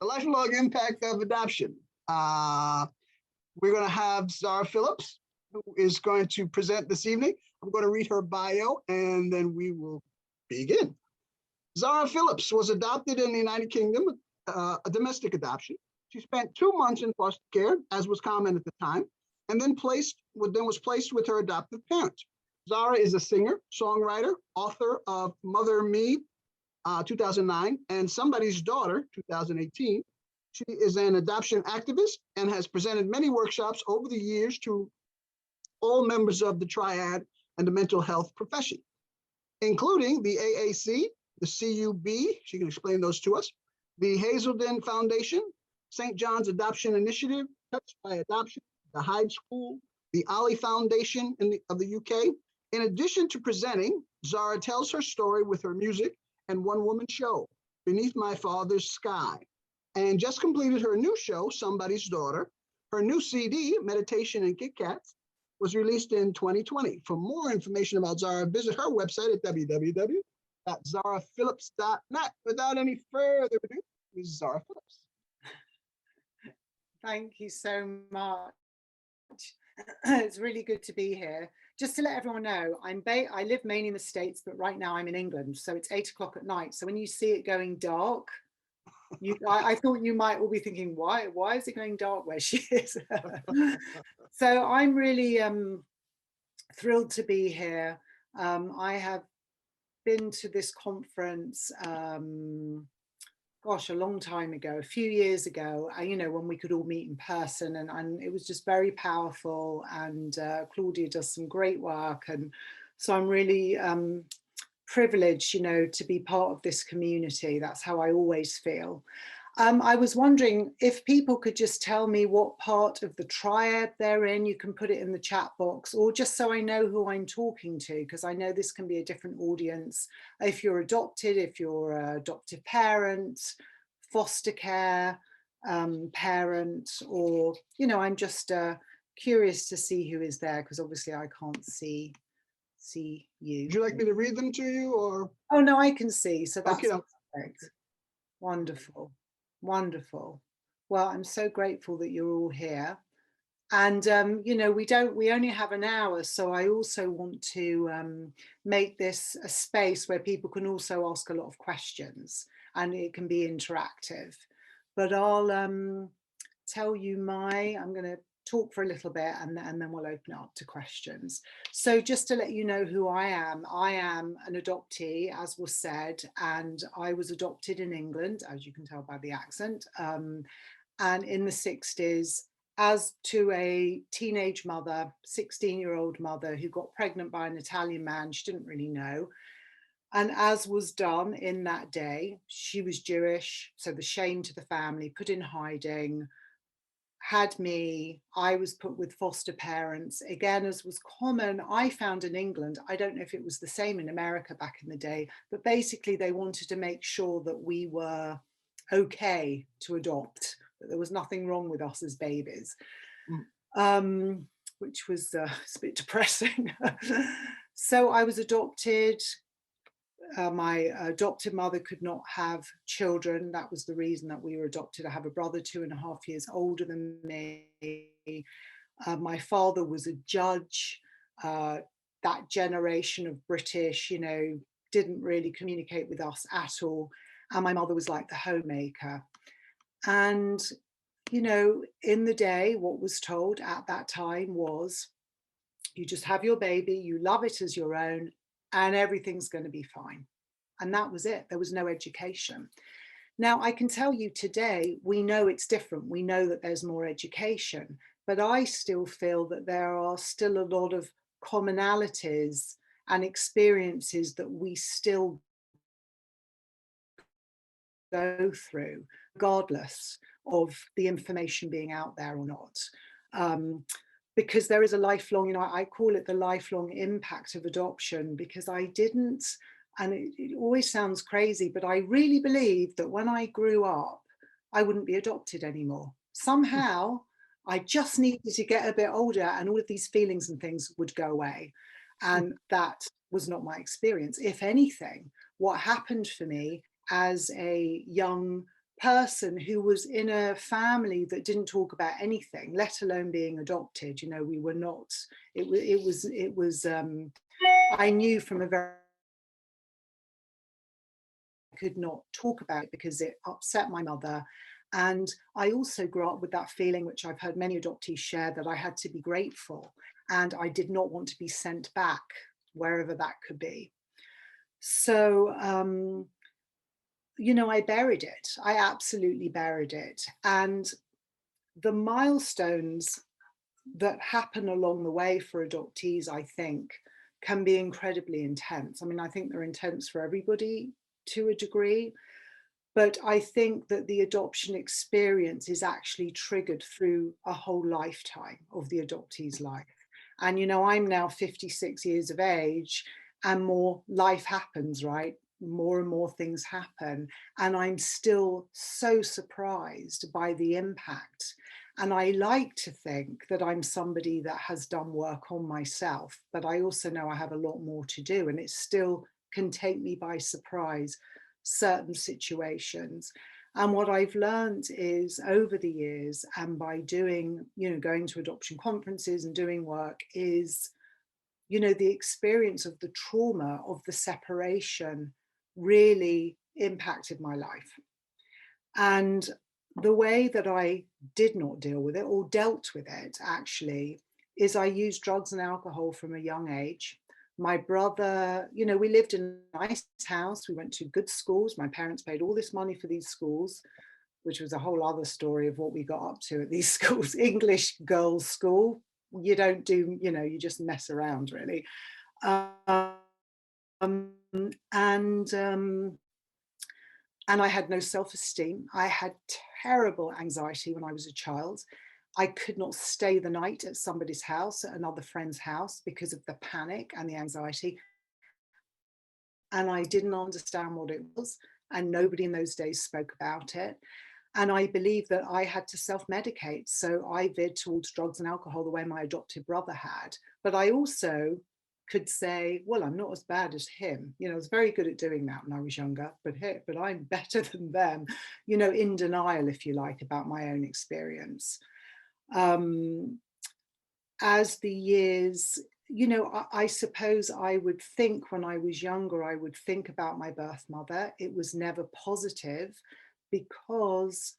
The lifelong impact of adoption. We're going to have Zara Phillips, who is going to present this evening. I'm going to read her bio, and then we will begin. Zara Phillips was adopted in the United Kingdom, a domestic adoption. She spent 2 months in foster care, as was common at the time, and then was placed with her adoptive parents. Zara is a singer, songwriter, author of Mother Me, 2009, and Somebody's Daughter, 2018. She is an adoption activist and has presented many workshops over the years to all members of the triad and the mental health profession, including the AAC, the CUB, she can explain those to us, the Hazelden Foundation, St. John's Adoption Initiative, Touched by Adoption, the Hyde School, the Ollie Foundation of the UK. In addition to presenting, Zara tells her story with her music and one-woman show, Beneath My Father's Sky, and just completed her new show, Somebody's Daughter. Her new CD, Meditation and Kit Kats, was released in 2020. For more information about Zara, visit her website at www.zaraphillips.net. Without any further ado, Ms. Zara Phillips. Thank you so much. It's really good to be here. Just to let everyone know, I live mainly in the States, but right now I'm in England, so it's 8 o'clock at night. So when you see it going dark, I thought you might all be thinking, why is it going dark where she is? So I'm really thrilled to be here. I have been to this conference, gosh, a long time ago, a few years ago, you know, when we could all meet in person, and it was just very powerful, and Claudia does some great work, and so I'm really privileged, you know, to be part of this community. That's how I always feel. I was wondering if people could just tell me what part of the triad they're in. You can put it in the chat box, or just so I know who I'm talking to, because I know this can be a different audience. If you're adopted, if you're an adoptive parent, foster care parent, or, you know, I'm just curious to see who is there, because obviously I can't see you. Would you like me to read them to you, or? Oh no, I can see, so that's okay. Perfect. Wonderful, wonderful. Well, I'm so grateful that you're all here, and you know, we only have an hour, so I also want to make this a space where people can also ask a lot of questions, and it can be interactive. But I'll tell you I'm going to talk for a little bit, and then we'll open it up to questions. So just to let you know who I am an adoptee, as was said, and I was adopted in England, as you can tell by the accent, and in the 60s, as to a teenage mother, 16-year-old mother who got pregnant by an Italian man she didn't really know. And as was done in that day, she was Jewish, so the shame to the family, put in hiding, had me. I was put with foster parents, again, as was common, I found in England. I don't know if it was the same in America back in the day, but basically they wanted to make sure that we were okay to adopt, that there was nothing wrong with us as babies, which was a bit depressing. So I was adopted. My adopted mother could not have children. That was the reason that we were adopted. I have a brother 2.5 years older than me. My father was a judge. That generation of British, you know, didn't really communicate with us at all. And my mother was like the homemaker. And, you know, in the day, what was told at that time was, you just have your baby, you love it as your own, and everything's going to be fine. And that was it. There was no education. Now, I can tell you today, we know it's different. We know that there's more education, but I still feel that there are still a lot of commonalities and experiences that we still go through, regardless of the information being out there or not. Because there is a lifelong, you know, I call it the lifelong impact of adoption, because I didn't, and it always sounds crazy, but I really believed that when I grew up, I wouldn't be adopted anymore. Somehow, I just needed to get a bit older and all of these feelings and things would go away. And that was not my experience. If anything, what happened for me as a young person who was in a family that didn't talk about anything, let alone being adopted. You know, we were not, it was, I knew from a very, could not talk about it because it upset my mother. And I also grew up with that feeling, which I've heard many adoptees share, that I had to be grateful and I did not want to be sent back wherever that could be. So, you know, I buried it. I absolutely buried it. And the milestones that happen along the way for adoptees, I think, can be incredibly intense. I mean, I think they're intense for everybody to a degree, but I think that the adoption experience is actually triggered through a whole lifetime of the adoptee's life. And, you know, I'm now 56 years of age and more life happens, right? More and more things happen. And I'm still so surprised by the impact. And I like to think that I'm somebody that has done work on myself, but I also know I have a lot more to do, and it still can take me by surprise, certain situations. And what I've learned is over the years, and by doing, you know, going to adoption conferences and doing work, is, you know, the experience of the trauma of the separation really impacted my life. And the way that I did not deal with it, or dealt with it actually, is I used drugs and alcohol from a young age. My brother, you know, we lived in a nice house. We went to good schools. My parents paid all this money for these schools, which was a whole other story of what we got up to at these schools. English girls' school. You don't do, you know, you just mess around really. Um, and um, and I had no self-esteem. I had terrible anxiety when I was a child. I could not stay the night at somebody's house, at another friend's house, because of the panic and the anxiety. And I didn't understand what it was. And nobody in those days spoke about it. And I believe that I had to self-medicate. So I veered towards drugs and alcohol the way my adopted brother had. But I also could say, well, I'm not as bad as him. You know, I was very good at doing that when I was younger, but I'm better than them, you know, in denial, if you like, about my own experience. As the years, you know, I suppose I would think when I was younger, I would think about my birth mother. It was never positive, because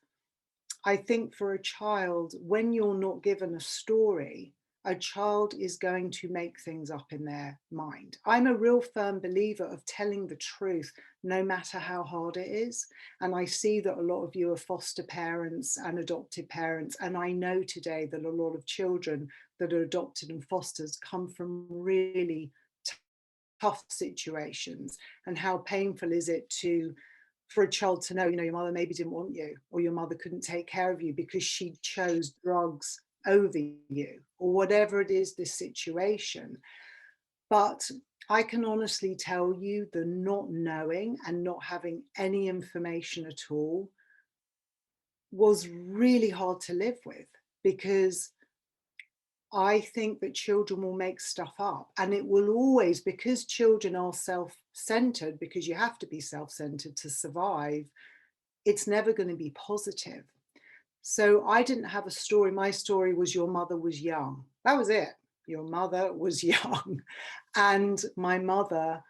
I think for a child, when you're not given a story, a child is going to make things up in their mind. I'm a real firm believer of telling the truth, no matter how hard it is. And I see that a lot of you are foster parents and adoptive parents. And I know today that a lot of children that are adopted and fosters come from really tough situations. And how painful is it for a child to know, you know, your mother maybe didn't want you, or your mother couldn't take care of you because she chose drugs over you, or whatever it is, this situation. But I can honestly tell you, the not knowing and not having any information at all was really hard to live with, because I think that children will make stuff up, and it will always, because children are self-centered, because you have to be self-centered to survive, it's never going to be positive. So I didn't have a story. My story was, your mother was young. That was it. Your mother was young. And my mother,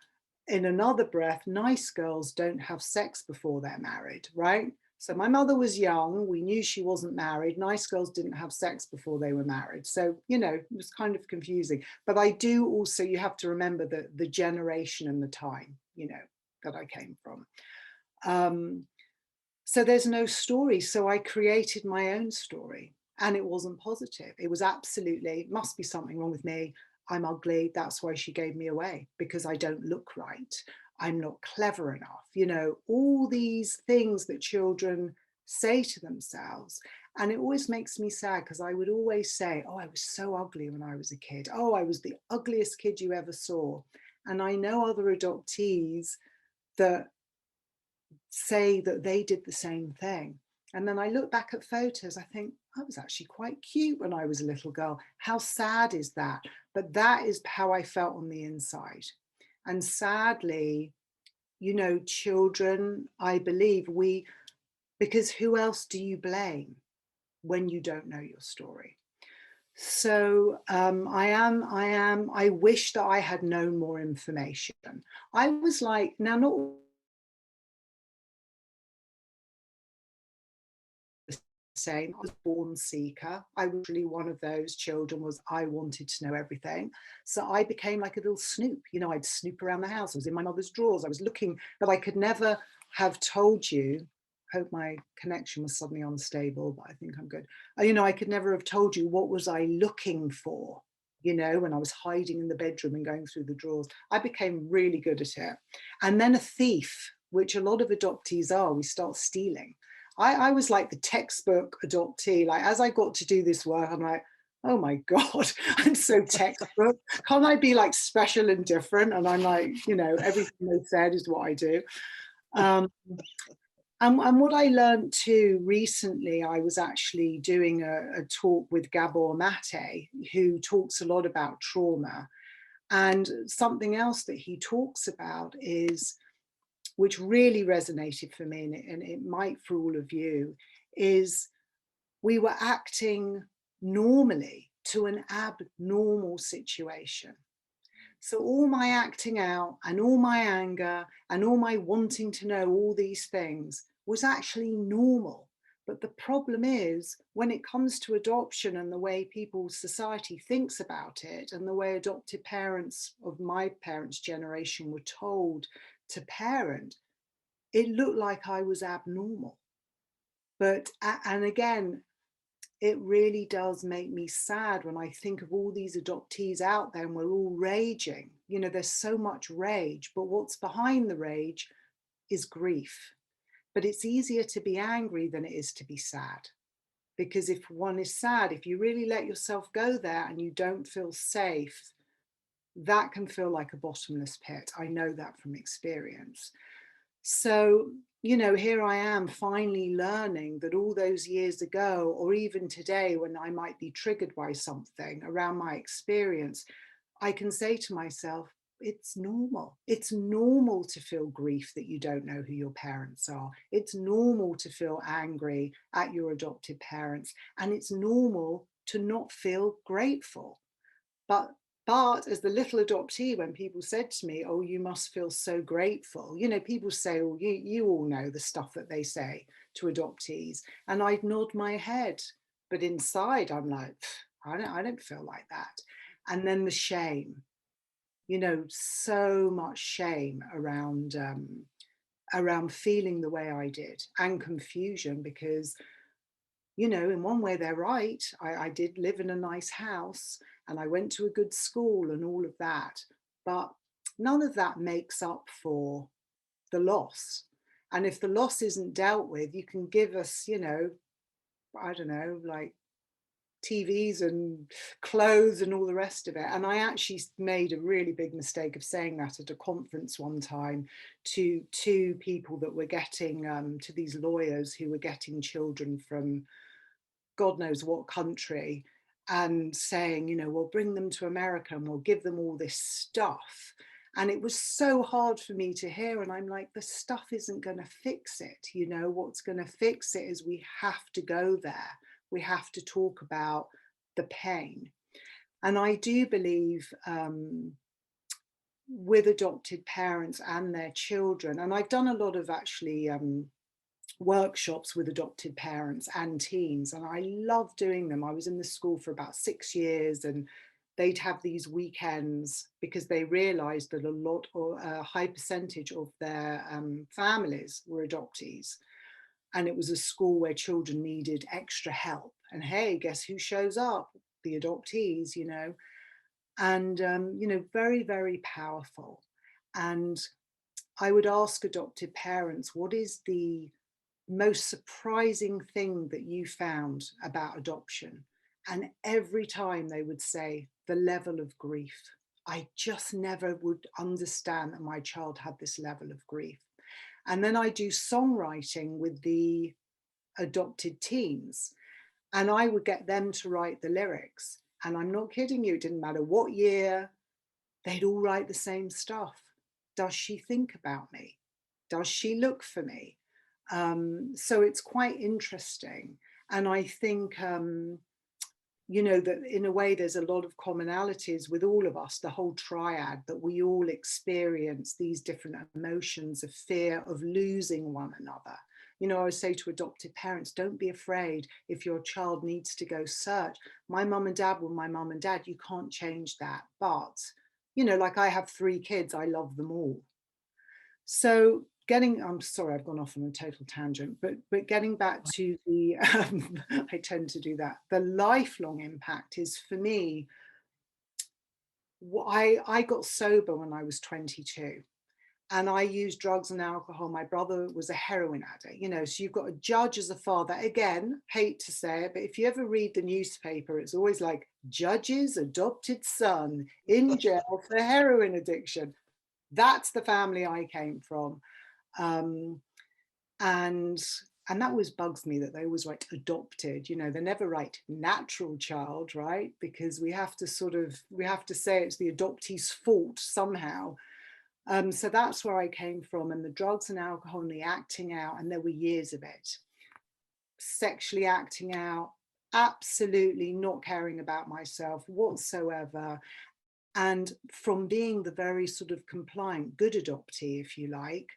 in another breath, nice girls don't have sex before they're married, right? So my mother was young. We knew she wasn't married. Nice girls didn't have sex before they were married. So, you know, it was kind of confusing. But I do also, you have to remember the generation and the time, you know, that I came from. So there's no story. So I created my own story, and it wasn't positive. It was absolutely, must be something wrong with me. I'm ugly. That's why she gave me away, because I don't look right. I'm not clever enough. You know, all these things that children say to themselves. And it always makes me sad, because I would always say, oh, I was so ugly when I was a kid. Oh, I was the ugliest kid you ever saw. And I know other adoptees that say that they did the same thing. And then I look back at photos, I think, I was actually quite cute when I was a little girl. How sad is that? But that is how I felt on the inside. And sadly, you know, children, I believe because who else do you blame when you don't know your story? So I wish that I had known more information. I was like, now not saying I was born seeker. I was really one of those children was I wanted to know everything. So I became like a little snoop. You know, I'd snoop around the house. I was in my mother's drawers. I was looking, but I could never have told you. Hope my connection was suddenly unstable, but I think I'm good. You know, I could never have told you what was I looking for, you know, when I was hiding in the bedroom and going through the drawers. I became really good at it. And then a thief, which a lot of adoptees are, we start stealing. I was like the textbook adoptee. Like as I got to do this work, I'm like, oh my God, I'm so textbook. Can't I be like special and different? And I'm like, you know, everything they said is what I do. And what I learned too recently, I was actually doing a talk with Gabor Mate, who talks a lot about trauma. And something else that he talks about is, which really resonated for me, and it might for all of you, is we were acting normally to an abnormal situation. So all my acting out and all my anger and all my wanting to know all these things was actually normal. But the problem is when it comes to adoption and the way people's society thinks about it and the way adopted parents of my parents' generation were told to parent, it looked like I was abnormal. But, and again, it really does make me sad when I think of all these adoptees out there and we're all raging. You know, there's so much rage, but what's behind the rage is grief. But it's easier to be angry than it is to be sad. Because if one is sad, if you really let yourself go there and you don't feel safe, that can feel like a bottomless pit. I know that from experience. So, you know, here I am finally learning that all those years ago, or even today, when I might be triggered by something around my experience, I can say to myself, it's normal. It's normal to feel grief that you don't know who your parents are. It's normal to feel angry at your adopted parents. And it's normal to not feel grateful. But as the little adoptee, when people said to me, oh, you must feel so grateful, you know, people say, oh, you all know the stuff that they say to adoptees. And I'd nod my head. But inside, I'm like, I don't feel like that. And then the shame, you know, so much shame around feeling the way I did, and confusion because, you know, in one way they're right. I did live in a nice house and I went to a good school and all of that. But none of that makes up for the loss. And if the loss isn't dealt with, you can give us, you know, I don't know, like TVs and clothes and all the rest of it. And I actually made a really big mistake of saying that at a conference one time to two people that were getting, to these lawyers who were getting children from God knows what country, and saying, you know, we'll bring them to America and we'll give them all this stuff. And it was so hard for me to hear. And I'm like, the stuff isn't going to fix it. You know, what's going to fix it is we have to go there. We have to talk about the pain. And I do believe with adopted parents and their children, and I've done a lot of actually workshops with adopted parents and teens, and I love doing them. I was in the school for about 6 years, and they'd have these weekends because they realized that a lot or a high percentage of their families were adoptees. And it was a school where children needed extra help. And hey, guess who shows up? The adoptees, you know. And, you know, very, very powerful. And I would ask adopted parents, what is the most surprising thing that you found about adoption? And every time they would say the level of grief. I just never would understand that my child had this level of grief. And then I do songwriting with the adopted teens, and I would get them to write the lyrics. And I'm not kidding you, it didn't matter what year, they'd all write the same stuff. Does she think about me? Does she look for me? So it's quite interesting. And I think, you know, that in a way there's a lot of commonalities with all of us, the whole triad, that we all experience these different emotions of fear of losing one another. You know, I always say to adoptive parents, don't be afraid if your child needs to go search. My mum and dad were my mum and dad. You can't change that. But, you know, like I have 3 kids, I love them all. So I'm sorry, I've gone off on a total tangent, but getting back to the, I tend to do that. The lifelong impact is, for me, I got sober when I was 22. And I used drugs and alcohol. My brother was a heroin addict, you know, so you've got a judge as a father. Again, hate to say it, but if you ever read the newspaper, it's always like, judge's adopted son in jail for heroin addiction. That's the family I came from. Um, and and that always bugs me, that they always write adopted, you know, they never write natural child, right? Because we have to say it's the adoptee's fault somehow. So that's where I came from, and the drugs and alcohol and the acting out, and there were years of it. Sexually acting out, absolutely not caring about myself whatsoever. And from being the very sort of compliant, good adoptee, if you like,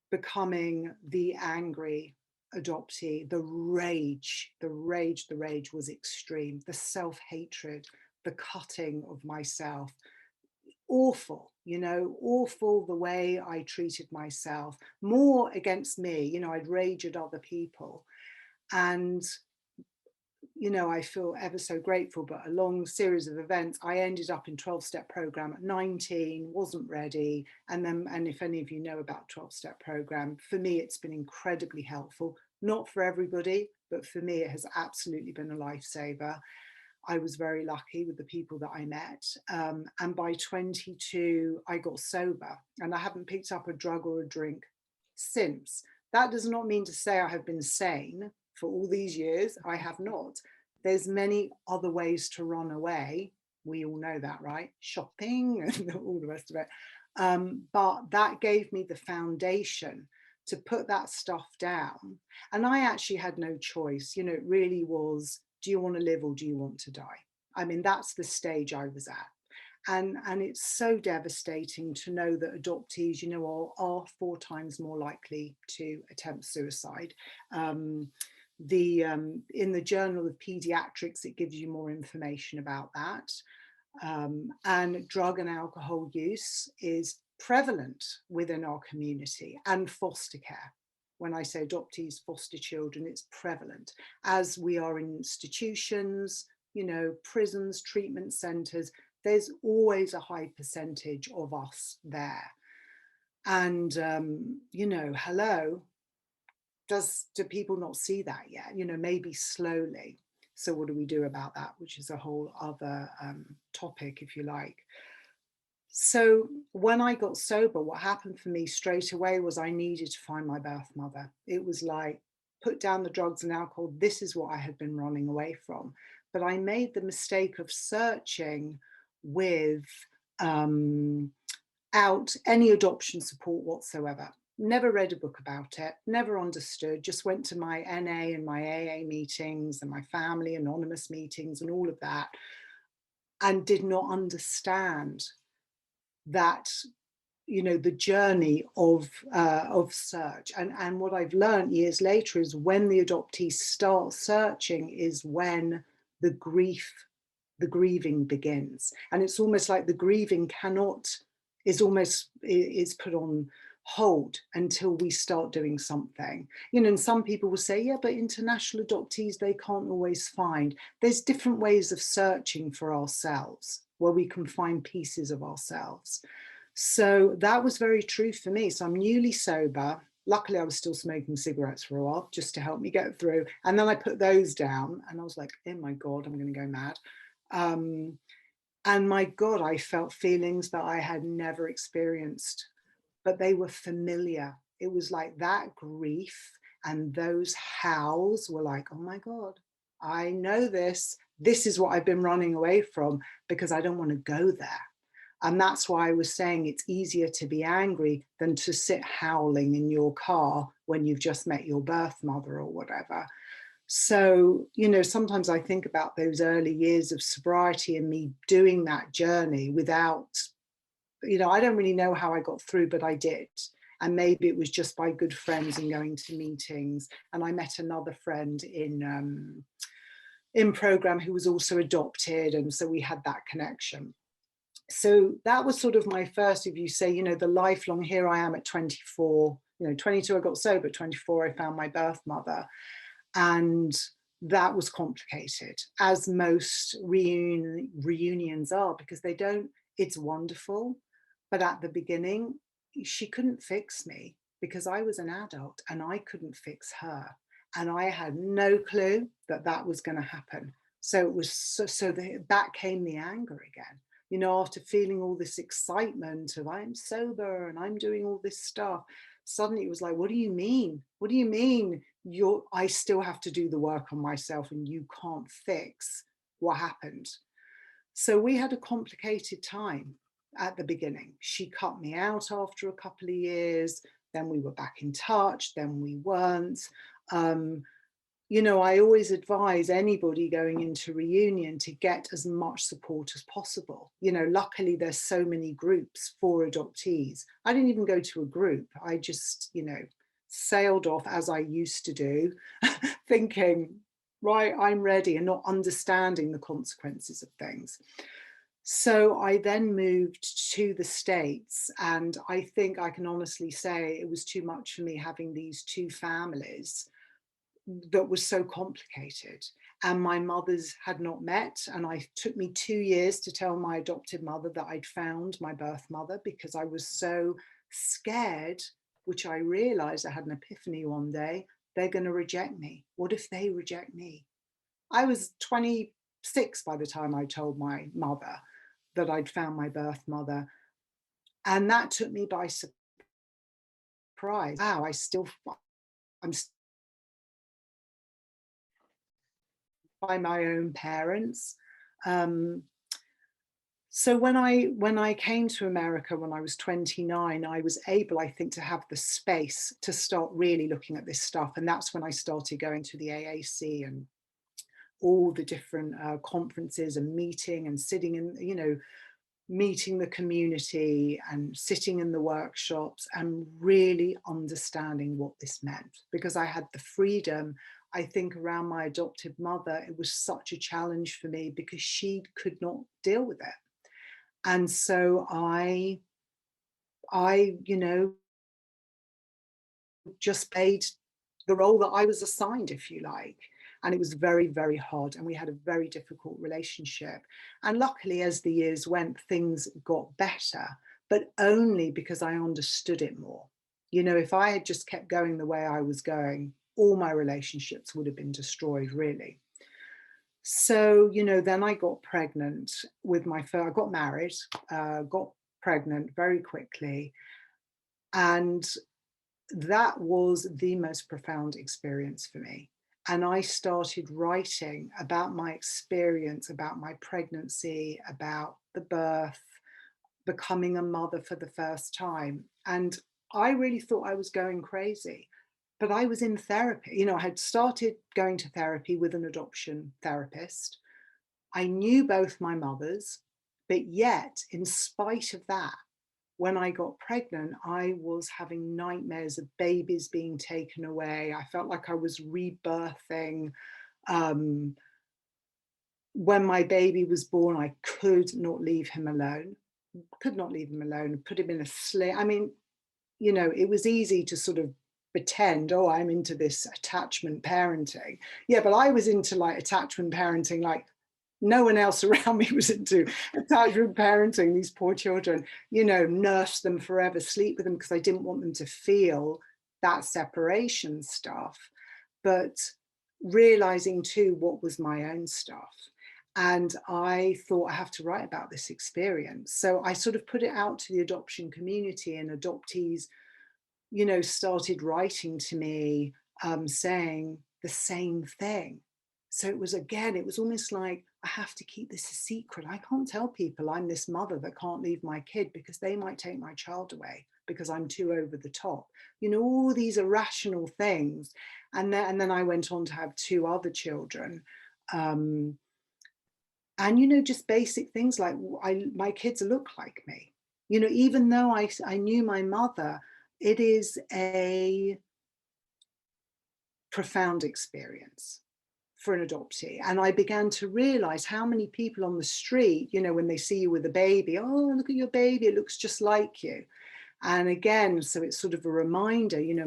becoming the angry adoptee, the rage was extreme, the self-hatred, the cutting of myself, awful, you know, awful the way I treated myself, more against me, you know, I'd rage at other people. And, you know, I feel ever so grateful, but a long series of events, I ended up in 12-step program at 19, wasn't ready. And if any of you know about 12-step program, for me, it's been incredibly helpful, not for everybody, but for me, it has absolutely been a lifesaver. I was very lucky with the people that I met. And by 22, I got sober, and I haven't picked up a drug or a drink since. That does not mean to say I have been sane for all these years. I have not. There's many other ways to run away. We all know that, right? Shopping and all the rest of it. But that gave me the foundation to put that stuff down. And I actually had no choice. You know, it really was, do you want to live or do you want to die? I mean, that's the stage I was at. And it's so devastating to know that adoptees, you know, are 4 times more likely to attempt suicide. In the Journal of Pediatrics, it gives you more information about that. And drug and alcohol use is prevalent within our community, and foster care. When I say adoptees, foster children, it's prevalent, as we are in institutions, you know, prisons, treatment centres. There's always a high percentage of us there. And, you know, hello, do people not see that yet? You know, maybe slowly. So what do we do about that? Which is a whole other topic, if you like. So when I got sober, what happened for me straight away was I needed to find my birth mother. It was like, put down the drugs and alcohol. This is what I had been running away from. But I made the mistake of searching without any adoption support whatsoever. Never read a book about it, never understood, just went to my NA and my AA meetings and my family anonymous meetings and all of that, and did not understand that, you know, the journey of search. And what I've learned years later is when the adoptees start searching is when the grieving begins. And it's almost like the grieving is put on hold until we start doing something. You know, and some people will say, yeah, but international adoptees, they can't always find. There's different ways of searching for ourselves where we can find pieces of ourselves. So that was very true for me. So I'm newly sober. Luckily, I was still smoking cigarettes for a while just to help me get through. And then I put those down and I was like, oh my God, I'm going to go mad. And my God, I felt feelings that I had never experienced, but they were familiar. It was like that grief and those howls were like, oh my God, I know this. This is what I've been running away from because I don't want to go there. And that's why I was saying it's easier to be angry than to sit howling in your car when you've just met your birth mother or whatever. So, you know, sometimes I think about those early years of sobriety and me doing that journey without, you know, I don't really know how I got through, but I did. And maybe it was just by good friends and going to meetings. And I met another friend in program who was also adopted. And so we had that connection. So that was sort of my first, if you say, you know, the lifelong, here I am at 24, you know, 22, I got sober, 24, I found my birth mother. And that was complicated, as most reunions are, because they don't, it's wonderful. But at the beginning, she couldn't fix me because I was an adult and I couldn't fix her. And I had no clue that that was going to happen. So it was back came the anger again. You know, after feeling all this excitement of I'm sober and I'm doing all this stuff, suddenly it was like, what do you mean? What do you mean I still have to do the work on myself and you can't fix what happened? So we had a complicated time at the beginning. She cut me out after a couple of years, then we were back in touch, then we weren't. You know, I always advise anybody going into reunion to get as much support as possible. You know, luckily there's so many groups for adoptees. I didn't even go to a group. I just, you know, sailed off as I used to do, thinking, right, I'm ready, and not understanding the consequences of things. So I then moved to the States, and I think I can honestly say it was too much for me having these two families that was so complicated, and my mothers had not met, and it took me 2 years to tell my adopted mother that I'd found my birth mother, because I was so scared, which I realized, I had an epiphany one day, they're going to reject me. What if they reject me? I was 26 by the time I told my mother that I'd found my birth mother, and that took me by surprise. Wow, I'm by my own parents. So when I came to America when I was 29, I was able, I think, to have the space to start really looking at this stuff. And that's when I started going to the AAC and all the different conferences and meeting and sitting in, you know, meeting the community and sitting in the workshops and really understanding what this meant, because I had the freedom. I think around my adoptive mother, it was such a challenge for me because she could not deal with it. And so I, you know, just played the role that I was assigned, if you like. And it was very, very hard. And we had a very difficult relationship. And luckily, as the years went, things got better, but only because I understood it more. You know, if I had just kept going the way I was going, all my relationships would have been destroyed, really. So, you know, then I got pregnant with I got married, got pregnant very quickly. And that was the most profound experience for me. And I started writing about my experience, about my pregnancy, about the birth, becoming a mother for the first time. And I really thought I was going crazy, but I was in therapy. You know, I had started going to therapy with an adoption therapist. I knew both my mothers, but yet, in spite of that, when I got pregnant, I was having nightmares of babies being taken away. I felt like I was rebirthing. When my baby was born, I could not leave him alone, put him in a sling. I mean, you know, it was easy to sort of pretend, oh, I'm into this attachment parenting. Yeah, but I was into like attachment parenting, like no one else around me was into attachment parenting, these poor children, you know, nurse them forever, sleep with them, because I didn't want them to feel that separation stuff. But realizing too what was my own stuff. And I thought I have to write about this experience. So I sort of put it out to the adoption community, and adoptees, you know, started writing to me saying the same thing. So it was, again, it was almost like I have to keep this a secret. I can't tell people I'm this mother that can't leave my kid because they might take my child away because I'm too over the top. You know, all these irrational things. And then I went on to have 2 other children. And, you know, just basic things like my kids look like me. You know, even though I knew my mother, it is a profound experience for an adoptee. And I began to realize how many people on the street, you know, when they see you with a baby, oh, look at your baby, it looks just like you. And again, so it's sort of a reminder, you know,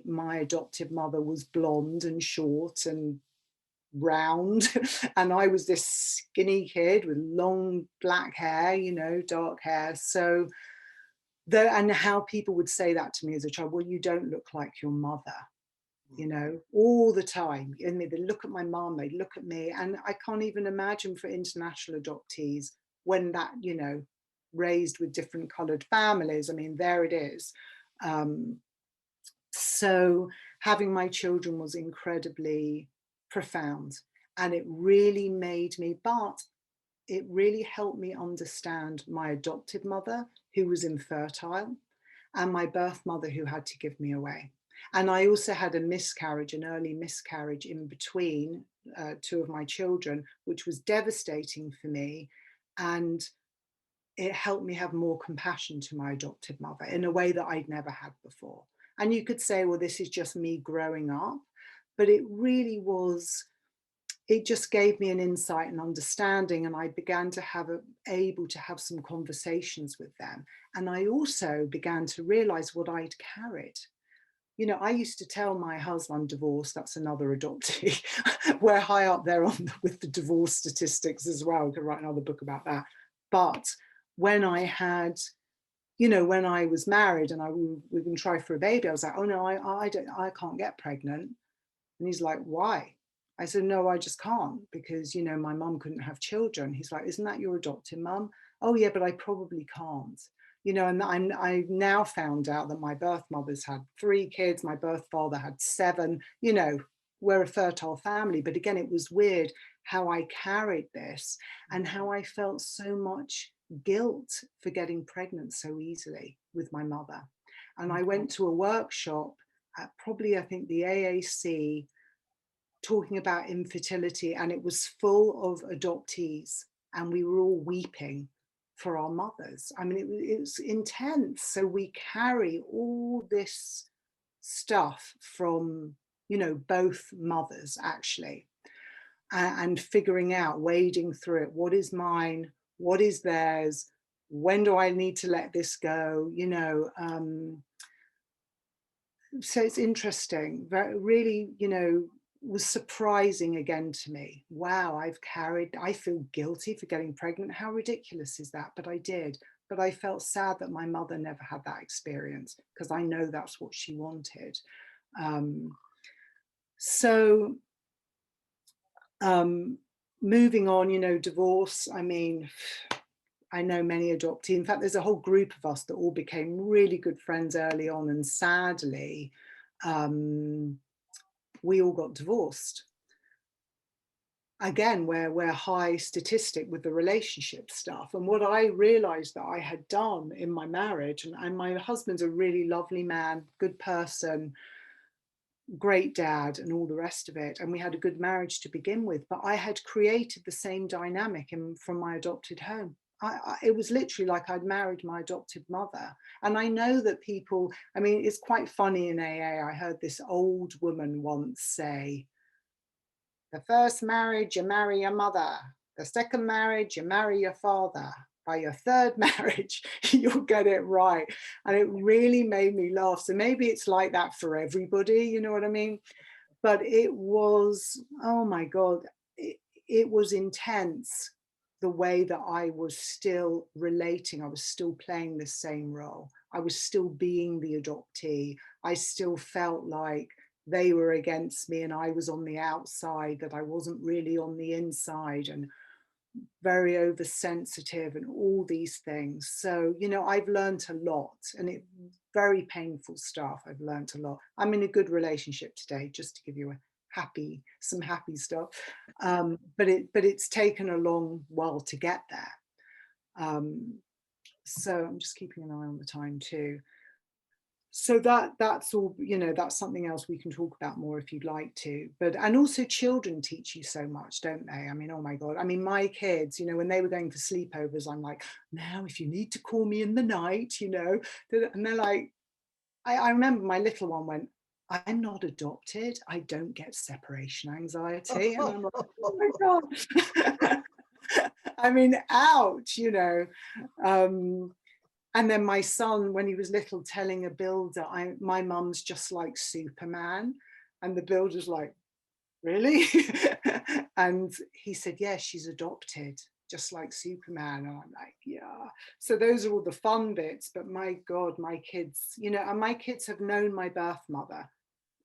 my adoptive mother was blonde and short and round, and I was this skinny kid with long black hair, you know, dark hair. So and how people would say that to me as a child, well, you don't look like your mother, you know, all the time. And they look at my mom, they look at me, and I can't even imagine for international adoptees when that, you know, raised with different coloured families. I mean, there it is. So having my children was incredibly profound, and it really made me, but it really helped me understand my adoptive mother, who was infertile, and my birth mother, who had to give me away. And I also had a miscarriage, an early miscarriage in between 2 of my children, which was devastating for me. And it helped me have more compassion to my adoptive mother in a way that I'd never had before. And you could say, well, this is just me growing up, but it really was, it just gave me an insight and understanding, and I began to able to have some conversations with them. And I also began to realize what I'd carried. You know, I used to tell my husband, I'm divorced, that's another adoptee. We're high up there with the divorce statistics as well. We could write another book about that. But when I had, you know, when I was married and we can try for a baby, I was like, oh no, I can't get pregnant. And he's like, why? I said, no, I just can't, because, you know, my mum couldn't have children. He's like, isn't that your adopted mum? Oh yeah, but I probably can't. You know, and I now found out that my birth mother's had 3 kids, my birth father had 7, you know, we're a fertile family. But again, it was weird how I carried this and how I felt so much guilt for getting pregnant so easily with my mother. And I went to a workshop at probably, I think, the AAC, talking about infertility, and it was full of adoptees, and we were all weeping for our mothers. I mean, it was intense. So we carry all this stuff from, you know, both mothers actually, and figuring out, wading through it. What is mine? What is theirs? When do I need to let this go? You know, so it's interesting, really, you know, was surprising again to me. Wow, I feel guilty for getting pregnant. How ridiculous is that? But I did. But I felt sad that my mother never had that experience, because I know that's what she wanted. So moving on, you know, divorce, I mean, I know many adoptees. In fact, there's a whole group of us that all became really good friends early on. And sadly, we all got divorced. Again, we're high statistic with the relationship stuff. And what I realized that I had done in my marriage, and my husband's a really lovely man, good person, great dad, and all the rest of it. And we had a good marriage to begin with, but I had created the same dynamic from my adopted home. It was literally like I'd married my adopted mother. And I know that people, I mean, it's quite funny in AA. I heard this old woman once say, the first marriage, you marry your mother. The second marriage, you marry your father. By your third marriage, you'll get it right. And it really made me laugh. So maybe it's like that for everybody, you know what I mean? But it was, oh my God, it was intense, the way that I was still relating. I was still playing the same role. I was still being the adoptee. I still felt like they were against me and I was on the outside, that I wasn't really on the inside, and very oversensitive and all these things. So, you know, I've learned a lot, and very painful stuff. I've learned a lot. I'm in a good relationship today, just to give you a some happy stuff. But it's taken a long while to get there. So I'm just keeping an eye on the time too. So that's all, that's something else we can talk about more if you'd like to. But and also children teach you so much, don't they? I mean, oh my God. I mean, my kids, when they were going for sleepovers, I'm like, now if you need to call me in the night, and they're like, I remember my little one went, I'm not adopted. I don't get separation anxiety. And I'm like, oh my God. I mean, ouch, and then my son, when he was little, telling a builder, my mum's just like Superman. And the builder's like, really? And he said, yeah, she's adopted, just like Superman. And I'm like, yeah. So those are all the fun bits. But my God, my kids, and my kids have known my birth mother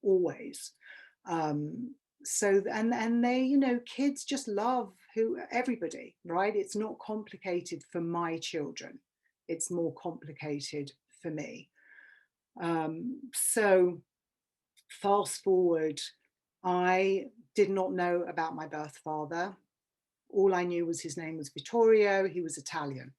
always. So, and they, kids just love everybody, right? It's not complicated for my children. It's more complicated for me. So fast forward, I did not know about my birth father. All I knew was his name was Vittorio. He was Italian.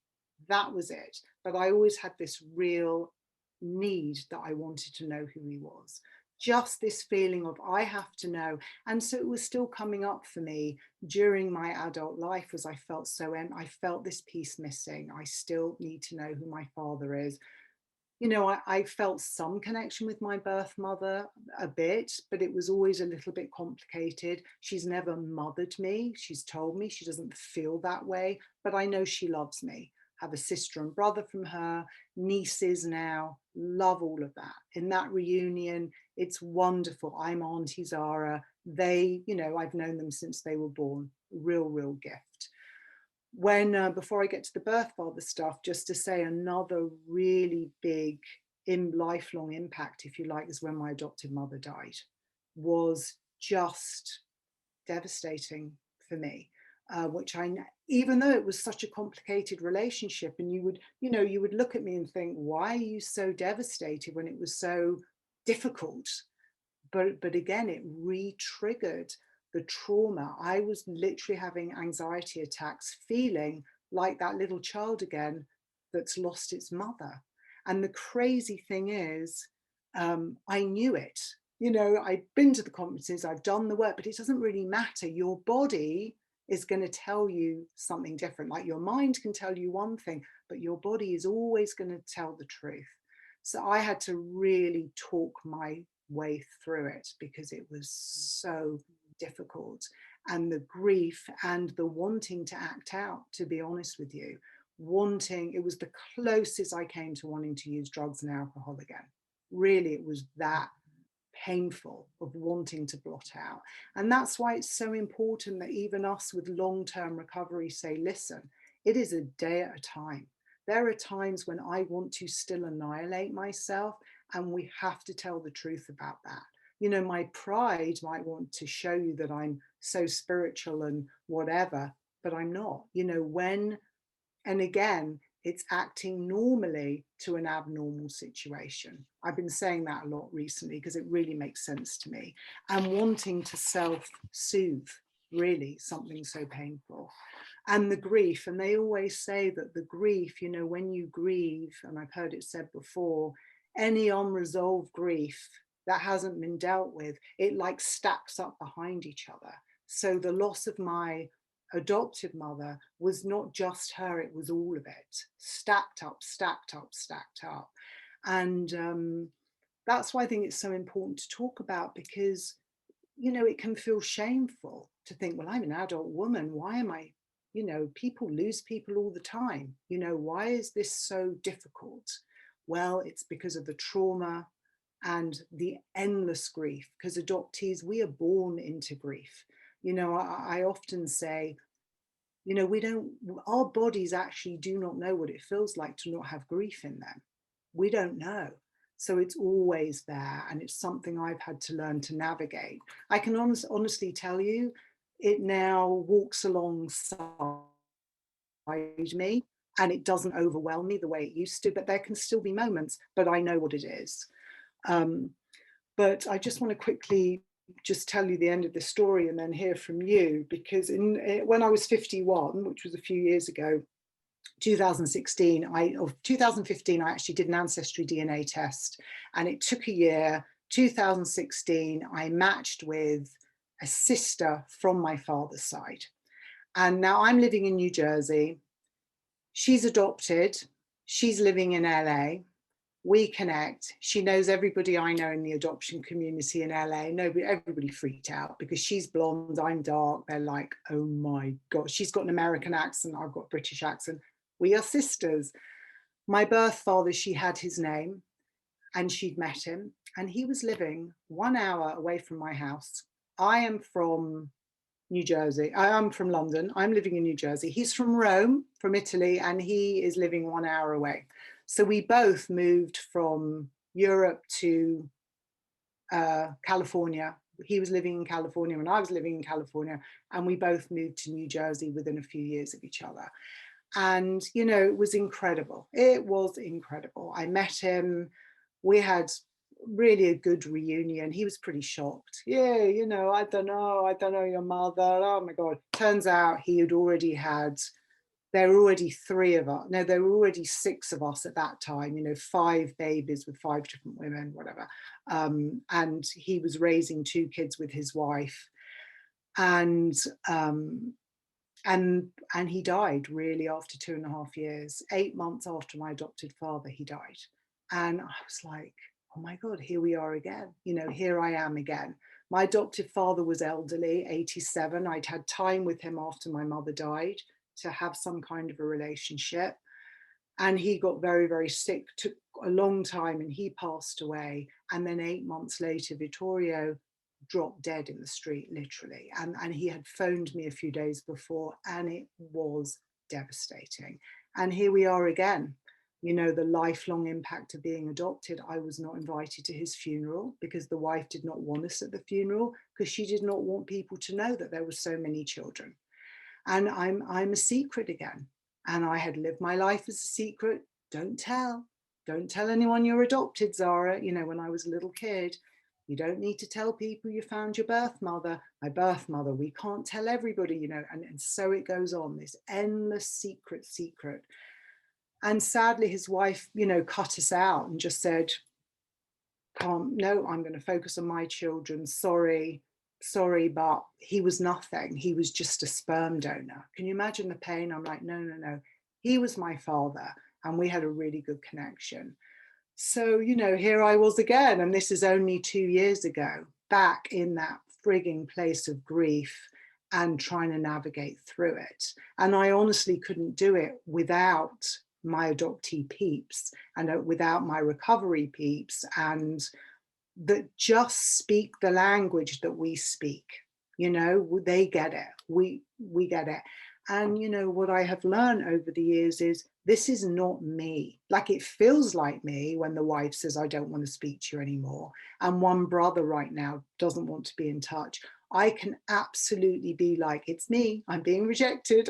That was it. But I always had this real need that I wanted to know who he was. Just this feeling of I have to know. And so it was still coming up for me during my adult life as I felt I felt this piece missing. I still need to know who my father is. I felt some connection with my birth mother a bit, but it was always a little bit complicated. She's never mothered me. She's told me she doesn't feel that way, but I know she loves me. I have a sister and brother from her, nieces now, love all of that. In that reunion, it's wonderful. I'm Auntie Zara. They, I've known them since they were born. Real gift. When before I get to the birth father stuff, just to say another really big lifelong impact, if you like, is when my adoptive mother died. Was just devastating for me, which even though it was such a complicated relationship, and you would look at me and think, why are you so devastated when it was so difficult? But again, it re-triggered the trauma. I was literally having anxiety attacks, feeling like that little child again that's lost its mother. And the crazy thing is, I knew it. I'd been to the conferences, I've done the work, but it doesn't really matter. Your body is going to tell you something different. Like your mind can tell you one thing, but your body is always going to tell the truth. So I had to really talk my way through it because it was so difficult. And the grief and the wanting to act out, to be honest with you, it was the closest I came to wanting to use drugs and alcohol again. Really, it was that painful of wanting to blot out. And that's why it's so important that even us with long-term recovery say, listen, it is a day at a time. There are times when I want to still annihilate myself, and we have to tell the truth about that. My pride might want to show you that I'm so spiritual and whatever, but I'm not. And again, it's acting normally to an abnormal situation. I've been saying that a lot recently because it really makes sense to me. And wanting to self-soothe, really, something so painful. And the grief, and they always say that the grief, when you grieve, and I've heard it said before, any unresolved grief that hasn't been dealt with, it like stacks up behind each other. So the loss of my adoptive mother was not just her, it was all of it, stacked up. And that's why I think it's so important to talk about, because it can feel shameful to think, well, I'm an adult woman, why am I, people lose people all the time, why is this so difficult? Well, it's because of the trauma and the endless grief, because adoptees, we are born into grief. I often say, our bodies actually do not know what it feels like to not have grief in them. We don't know. So it's always there, and it's something I've had to learn to navigate. I can honestly tell you, it now walks alongside me, and it doesn't overwhelm me the way it used to, but there can still be moments, but I know what it is. But I just want to quickly just tell you the end of the story and then hear from you, because when I was 51, which was a few years ago, 2016, 2015, I actually did an ancestry DNA test, and it took a year. 2016, I matched with a sister from my father's side. And now I'm living in New Jersey. She's adopted. She's living in LA. We connect. She knows everybody I know in the adoption community in LA. Everybody freaked out because she's blonde, I'm dark. They're like, oh my God, she's got an American accent, I've got a British accent. We are sisters. My birth father, she had his name and she'd met him, and he was living 1 hour away from my house. I am from New Jersey. I am from London. I'm living in New Jersey. He's from Rome, from Italy, and he is living 1 hour away. So we both moved from Europe to California. He was living in California and I was living in California, and we both moved to New Jersey within a few years of each other. And, you know, it was incredible. It was incredible. I met him. We had really a good reunion. He was pretty shocked. Yeah, you know, I don't know your mother. Oh my God. Turns out he had already had, there were already 3 of us. No, there were already 6 of us at that time, you know, 5 babies with 5 different women, whatever. And he was raising 2 kids with his wife. And he died really after 2.5 years. 8 months after my adopted father, he died. And I was like, oh my God, here we are again. You know, here I am again. My adoptive father was elderly, 87. I'd had time with him after my mother died to have some kind of a relationship. And he got very, very sick, took a long time, and he passed away. And then 8 months later, Vittorio dropped dead in the street, literally. And he had phoned me a few days before, and it was devastating. And here we are again. You know, the lifelong impact of being adopted. I was not invited to his funeral because the wife did not want us at the funeral, because she did not want people to know that there were so many children. And I'm a secret again. And I had lived my life as a secret. Don't tell anyone you're adopted, Zara. You know, when I was a little kid, you don't need to tell people you found your birth mother. My birth mother, we can't tell everybody, you know, and so it goes on, this endless secret. And sadly, his wife, you know, cut us out and just said, no, I'm going to focus on my children. Sorry, but he was nothing. He was just a sperm donor. Can you imagine the pain? I'm like, no. He was my father, and we had a really good connection. So, you know, here I was again, and this is only 2 years ago, back in that frigging place of grief and trying to navigate through it. And I honestly couldn't do it without my adoptee peeps and without my recovery peeps, and that just speak the language that we speak. You know, they get it. We get it. And, you know, what I have learned over the years is this is not me. Like, it feels like me when the wife says, I don't want to speak to you anymore. And one brother right now doesn't want to be in touch. I can absolutely be like, it's me. I'm being rejected.